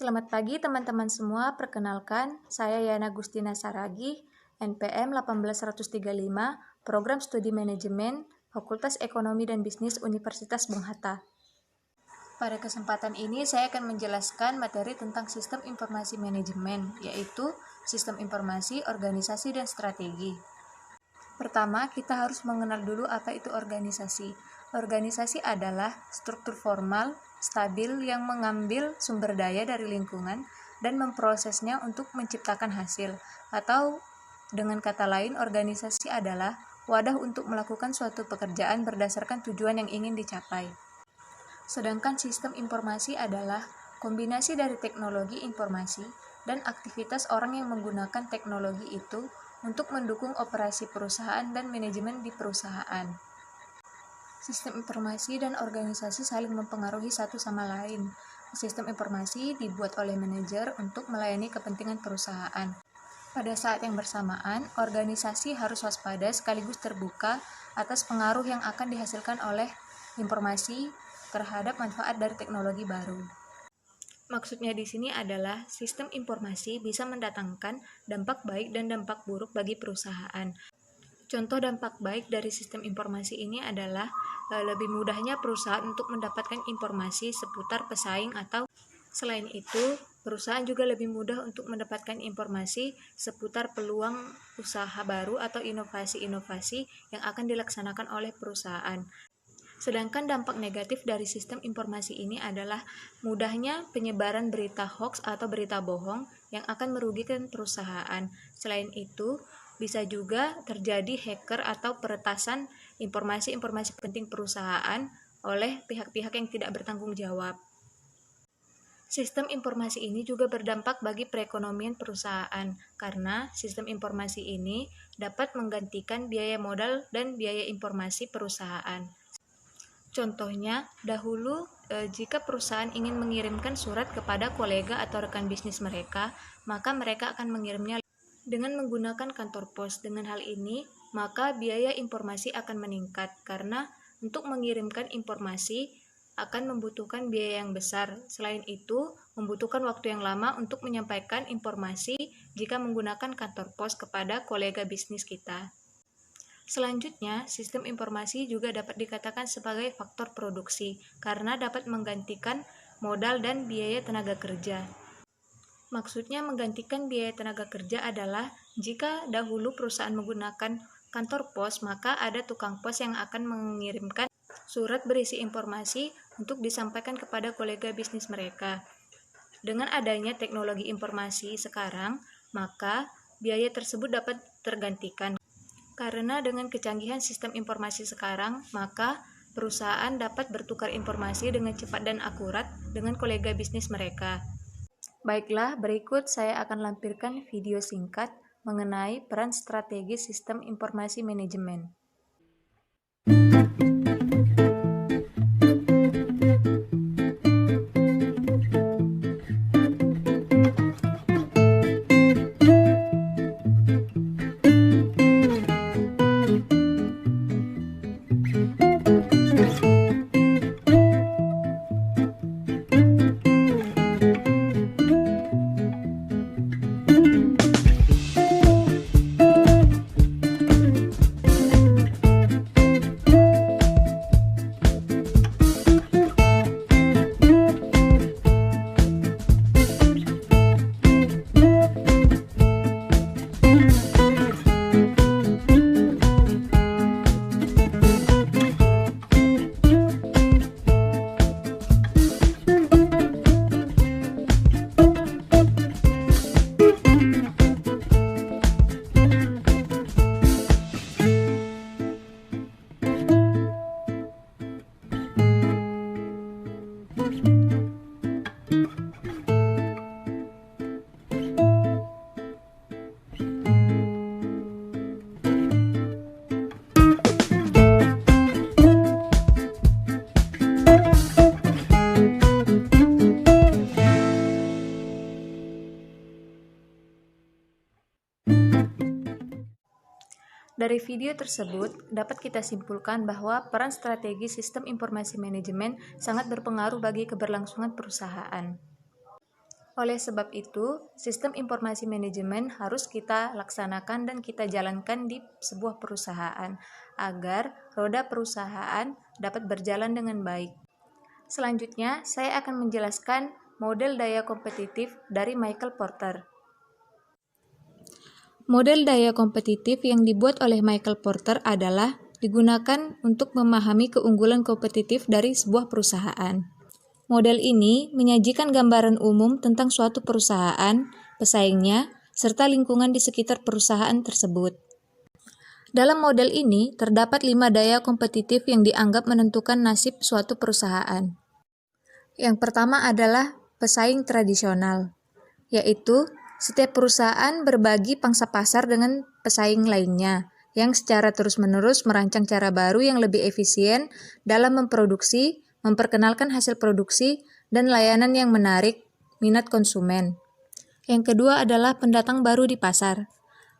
Selamat pagi teman-teman semua, perkenalkan saya Yana Gustina Saragih, NPM 18135, Program Studi Manajemen, Fakultas Ekonomi dan Bisnis Universitas Bung Hatta. Pada kesempatan ini saya akan menjelaskan materi tentang Sistem Informasi Manajemen, yaitu Sistem Informasi, Organisasi, dan Strategi. Pertama, kita harus mengenal dulu apa itu organisasi. Organisasi adalah struktur formal, stabil yang mengambil sumber daya dari lingkungan dan memprosesnya untuk menciptakan hasil. Atau dengan kata lain, organisasi adalah wadah untuk melakukan suatu pekerjaan berdasarkan tujuan yang ingin dicapai. Sedangkan sistem informasi adalah kombinasi dari teknologi informasi dan aktivitas orang yang menggunakan teknologi itu untuk mendukung operasi perusahaan dan manajemen di perusahaan. Sistem informasi dan organisasi saling mempengaruhi satu sama lain. Sistem informasi dibuat oleh manajer untuk melayani kepentingan perusahaan. Pada saat yang bersamaan, organisasi harus waspada sekaligus terbuka atas pengaruh yang akan dihasilkan oleh informasi terhadap manfaat dari teknologi baru. Maksudnya di sini adalah sistem informasi bisa mendatangkan dampak baik dan dampak buruk bagi perusahaan. Contoh dampak baik dari sistem informasi ini adalah lebih mudahnya perusahaan untuk mendapatkan informasi seputar pesaing, atau selain itu, perusahaan juga lebih mudah untuk mendapatkan informasi seputar peluang usaha baru atau inovasi-inovasi yang akan dilaksanakan oleh perusahaan. Sedangkan dampak negatif dari sistem informasi ini adalah mudahnya penyebaran berita hoax atau berita bohong yang akan merugikan perusahaan. Selain itu, bisa juga terjadi hacker atau peretasan informasi-informasi penting perusahaan oleh pihak-pihak yang tidak bertanggung jawab. Sistem informasi ini juga berdampak bagi perekonomian perusahaan, karena sistem informasi ini dapat menggantikan biaya modal dan biaya informasi perusahaan. Contohnya, dahulu jika perusahaan ingin mengirimkan surat kepada kolega atau rekan bisnis mereka, maka mereka akan mengirimnya dengan menggunakan kantor pos. Dengan hal ini, maka biaya informasi akan meningkat karena untuk mengirimkan informasi akan membutuhkan biaya yang besar. Selain itu, membutuhkan waktu yang lama untuk menyampaikan informasi jika menggunakan kantor pos kepada kolega bisnis kita. Selanjutnya, sistem informasi juga dapat dikatakan sebagai faktor produksi karena dapat menggantikan modal dan biaya tenaga kerja. Maksudnya menggantikan biaya tenaga kerja adalah jika dahulu perusahaan menggunakan kantor pos, maka ada tukang pos yang akan mengirimkan surat berisi informasi untuk disampaikan kepada kolega bisnis mereka. Dengan adanya teknologi informasi sekarang, maka biaya tersebut dapat tergantikan. Karena dengan kecanggihan sistem informasi sekarang, maka perusahaan dapat bertukar informasi dengan cepat dan akurat dengan kolega bisnis mereka. Baiklah, berikut saya akan lampirkan video singkat mengenai peran strategi sistem informasi manajemen. Dari video tersebut, dapat kita simpulkan bahwa peran strategi sistem informasi manajemen sangat berpengaruh bagi keberlangsungan perusahaan. Oleh sebab itu, sistem informasi manajemen harus kita laksanakan dan kita jalankan di sebuah perusahaan agar roda perusahaan dapat berjalan dengan baik. Selanjutnya, saya akan menjelaskan model daya kompetitif dari Michael Porter. Model daya kompetitif yang dibuat oleh Michael Porter adalah digunakan untuk memahami keunggulan kompetitif dari sebuah perusahaan. Model ini menyajikan gambaran umum tentang suatu perusahaan, pesaingnya, serta lingkungan di sekitar perusahaan tersebut. Dalam model ini, terdapat 5 daya kompetitif yang dianggap menentukan nasib suatu perusahaan. Yang pertama adalah pesaing tradisional, yaitu setiap perusahaan berbagi pangsa pasar dengan pesaing lainnya, yang secara terus-menerus merancang cara baru yang lebih efisien dalam memproduksi, memperkenalkan hasil produksi, dan layanan yang menarik minat konsumen. Yang kedua adalah pendatang baru di pasar.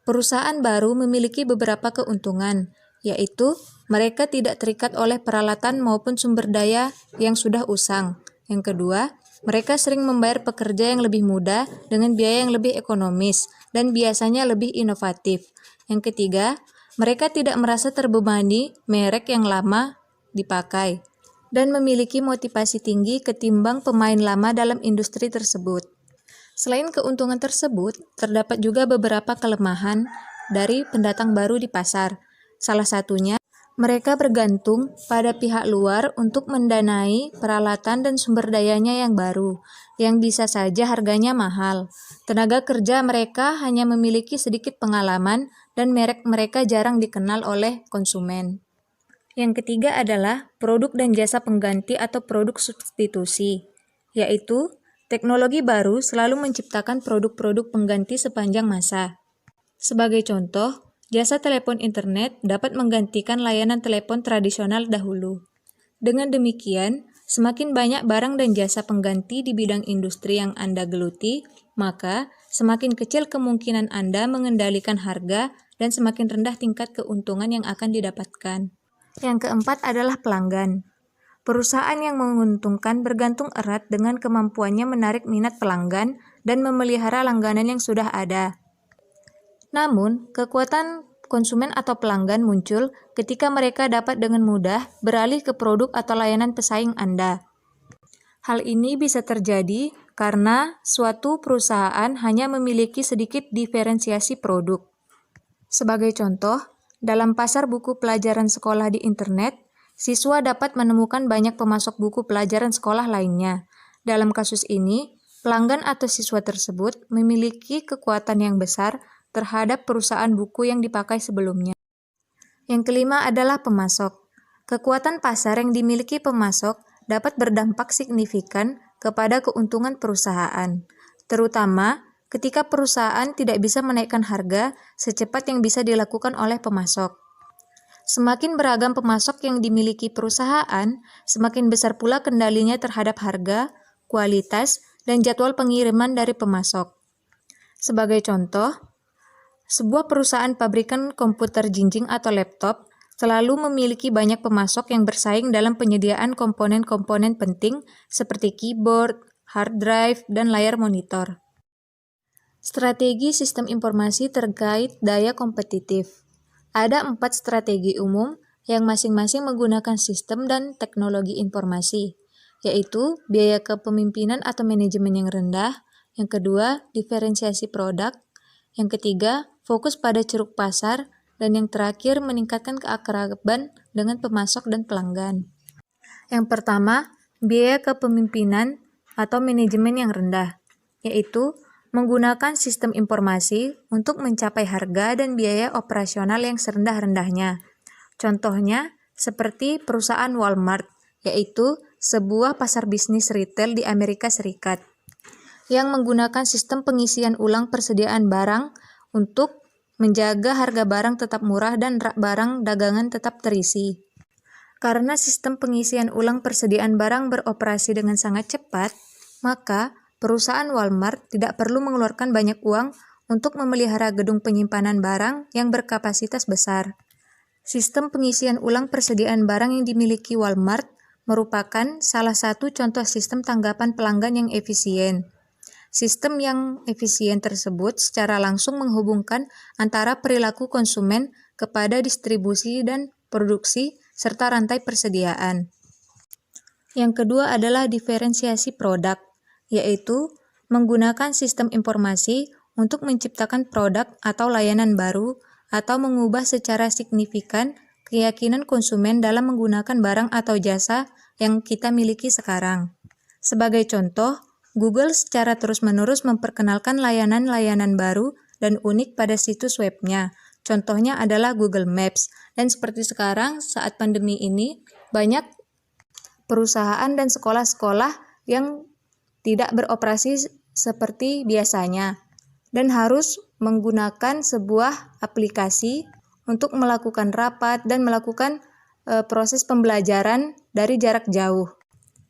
Perusahaan baru memiliki beberapa keuntungan, yaitu mereka tidak terikat oleh peralatan maupun sumber daya yang sudah usang. Yang kedua, mereka sering membayar pekerja yang lebih mudah dengan biaya yang lebih ekonomis dan biasanya lebih inovatif. Yang ketiga, mereka tidak merasa terbebani merek yang lama dipakai dan memiliki motivasi tinggi ketimbang pemain lama dalam industri tersebut. Selain keuntungan tersebut, terdapat juga beberapa kelemahan dari pendatang baru di pasar. Salah satunya, mereka bergantung pada pihak luar untuk mendanai peralatan dan sumber dayanya yang baru, yang bisa saja harganya mahal. Tenaga kerja mereka hanya memiliki sedikit pengalaman dan merek mereka jarang dikenal oleh konsumen. Yang ketiga adalah produk dan jasa pengganti atau produk substitusi, yaitu teknologi baru selalu menciptakan produk-produk pengganti sepanjang masa. Sebagai contoh, jasa telepon internet dapat menggantikan layanan telepon tradisional dahulu. Dengan demikian, semakin banyak barang dan jasa pengganti di bidang industri yang Anda geluti, maka semakin kecil kemungkinan Anda mengendalikan harga dan semakin rendah tingkat keuntungan yang akan didapatkan. Yang keempat adalah pelanggan. Perusahaan yang menguntungkan bergantung erat dengan kemampuannya menarik minat pelanggan dan memelihara langganan yang sudah ada. Namun, kekuatan konsumen atau pelanggan muncul ketika mereka dapat dengan mudah beralih ke produk atau layanan pesaing Anda. Hal ini bisa terjadi karena suatu perusahaan hanya memiliki sedikit diferensiasi produk. Sebagai contoh, dalam pasar buku pelajaran sekolah di internet, siswa dapat menemukan banyak pemasok buku pelajaran sekolah lainnya. Dalam kasus ini, pelanggan atau siswa tersebut memiliki kekuatan yang besar terhadap perusahaan buku yang dipakai sebelumnya. Yang kelima adalah pemasok. Kekuatan pasar yang dimiliki pemasok dapat berdampak signifikan kepada keuntungan perusahaan, terutama ketika perusahaan tidak bisa menaikkan harga secepat yang bisa dilakukan oleh pemasok. Semakin beragam pemasok yang dimiliki perusahaan, semakin besar pula kendalinya terhadap harga, kualitas, dan jadwal pengiriman dari pemasok. Sebagai contoh, sebuah perusahaan pabrikan komputer jinjing atau laptop selalu memiliki banyak pemasok yang bersaing dalam penyediaan komponen-komponen penting seperti keyboard, hard drive, dan layar monitor. Strategi sistem informasi terkait daya kompetitif. Ada 4 strategi umum yang masing-masing menggunakan sistem dan teknologi informasi, yaitu biaya kepemimpinan atau manajemen yang rendah, yang kedua, diferensiasi produk, yang ketiga, fokus pada ceruk pasar, dan yang terakhir, meningkatkan keakraban dengan pemasok dan pelanggan. Yang pertama, biaya kepemimpinan atau manajemen yang rendah, yaitu menggunakan sistem informasi untuk mencapai harga dan biaya operasional yang serendah-rendahnya. Contohnya, seperti perusahaan Walmart, yaitu sebuah pasar bisnis retail di Amerika Serikat, yang menggunakan sistem pengisian ulang persediaan barang untuk menjaga harga barang tetap murah dan rak barang dagangan tetap terisi. Karena sistem pengisian ulang persediaan barang beroperasi dengan sangat cepat, maka perusahaan Walmart tidak perlu mengeluarkan banyak uang untuk memelihara gedung penyimpanan barang yang berkapasitas besar. Sistem pengisian ulang persediaan barang yang dimiliki Walmart merupakan salah satu contoh sistem tanggapan pelanggan yang efisien. Sistem yang efisien tersebut secara langsung menghubungkan antara perilaku konsumen kepada distribusi dan produksi serta rantai persediaan. Yang kedua adalah diferensiasi produk, yaitu menggunakan sistem informasi untuk menciptakan produk atau layanan baru atau mengubah secara signifikan keyakinan konsumen dalam menggunakan barang atau jasa yang kita miliki sekarang. Sebagai contoh, Google secara terus-menerus memperkenalkan layanan-layanan baru dan unik pada situs webnya. Contohnya adalah Google Maps. Dan seperti sekarang, saat pandemi ini, banyak perusahaan dan sekolah-sekolah yang tidak beroperasi seperti biasanya dan harus menggunakan sebuah aplikasi untuk melakukan rapat dan melakukan proses pembelajaran dari jarak jauh.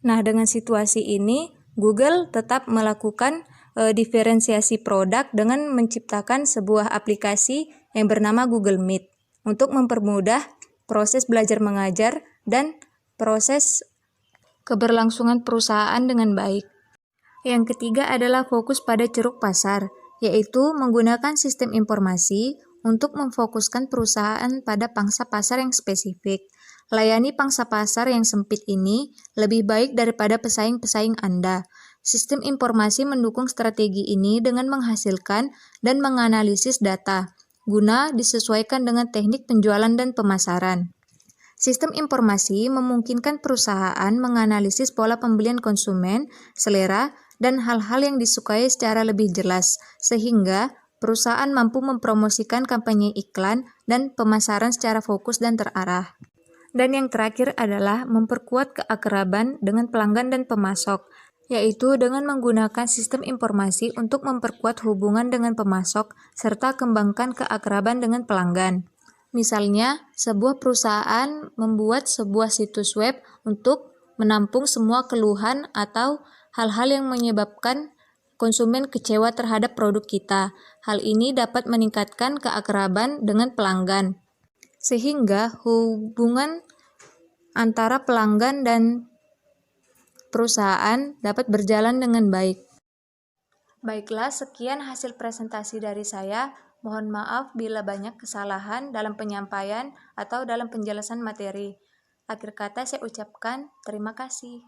Nah, dengan situasi ini, Google tetap melakukan diferensiasi produk dengan menciptakan sebuah aplikasi yang bernama Google Meet untuk mempermudah proses belajar mengajar dan proses keberlangsungan perusahaan dengan baik. Yang ketiga adalah fokus pada ceruk pasar, yaitu menggunakan sistem informasi untuk memfokuskan perusahaan pada pangsa pasar yang spesifik. Layani pangsa pasar yang sempit ini lebih baik daripada pesaing-pesaing Anda. Sistem informasi mendukung strategi ini dengan menghasilkan dan menganalisis data, guna disesuaikan dengan teknik penjualan dan pemasaran. Sistem informasi memungkinkan perusahaan menganalisis pola pembelian konsumen, selera, dan hal-hal yang disukai secara lebih jelas, sehingga perusahaan mampu mempromosikan kampanye iklan dan pemasaran secara fokus dan terarah. Dan yang terakhir adalah memperkuat keakraban dengan pelanggan dan pemasok, yaitu dengan menggunakan sistem informasi untuk memperkuat hubungan dengan pemasok serta kembangkan keakraban dengan pelanggan. Misalnya, sebuah perusahaan membuat sebuah situs web untuk menampung semua keluhan atau hal-hal yang menyebabkan konsumen kecewa terhadap produk kita. Hal ini dapat meningkatkan keakraban dengan pelanggan, sehingga hubungan antara pelanggan dan perusahaan dapat berjalan dengan baik. Baiklah, sekian hasil presentasi dari saya. Mohon maaf bila banyak kesalahan dalam penyampaian atau dalam penjelasan materi. Akhir kata saya ucapkan terima kasih.